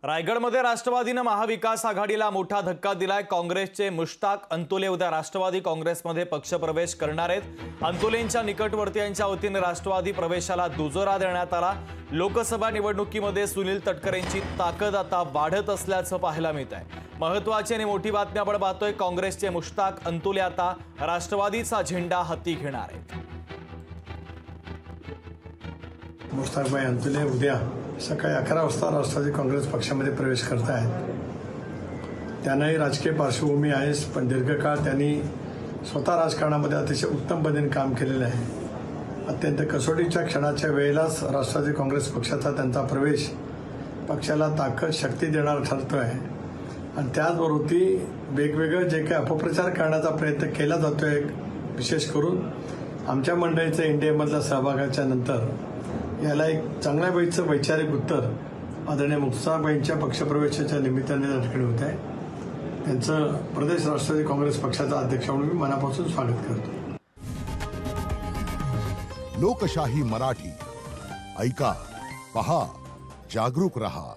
रायगडमध्ये राष्ट्रवादीने महाविकास आघाडीला मोठा धक्का दिलाय। काँग्रेसचे मुश्ताक अंतुले उद्या राष्ट्रवादी काँग्रेसमध्ये पक्षप्रवेश करणार आहेत। अंतुलेंच्या निकटवर्तीयांच्या वतीने राष्ट्रवादी प्रवेशाला दुजोरा देण्यात आला। लोकसभा निवडणुकीमध्ये सुनील तटकरेंची ताकद आता वाढत असल्याचं पाहायला मिळत आहे। महत्त्वाची आणि मोठी बातमी आपण पाहतोय, काँग्रेसचे मुश्ताक अंतुले आता राष्ट्रवादीचा झेंडा हाती घेणार आहेत। मुश्ताक भाई अंतुले उद्या सकाळी 11 वाजता राष्ट्रवादी काँग्रेस पक्षामध्ये प्रवेश करत आहेत। त्यांनाही राजकीय पार्श्वभूमी आहे, पण दीर्घकाळ त्यांनी स्वतः राजकारणामध्ये अतिशय उत्तम पद्धतीने काम केलेलं आहे। अत्यंत कसोटीच्या क्षणाच्या वेळेलाच राष्ट्रवादी काँग्रेस पक्षाचा त्यांचा प्रवेश पक्षाला ताकद शक्ती देणार ठरतो आहे। आणि त्याचबरोबर ती वेगवेगळं जे काही अपप्रचार करण्याचा प्रयत्न केला जातोय, विशेष करून आमच्या मंडळीचं इंडियामधल्या सहभागाच्या नंतर याला एक चांगल्या पैकीचं वैचारिक उत्तर आदरणीय मुश्ताकबाईंच्या पक्षप्रवेशाच्या निमित्ताने त्या ठिकाणी होत आहे। त्यांचं प्रदेश राष्ट्रवादी काँग्रेस पक्षाचा अध्यक्ष म्हणून मी मनापासून स्वागत करतो। लोकशाही मराठी ऐका, पहा, जागरूक रहा।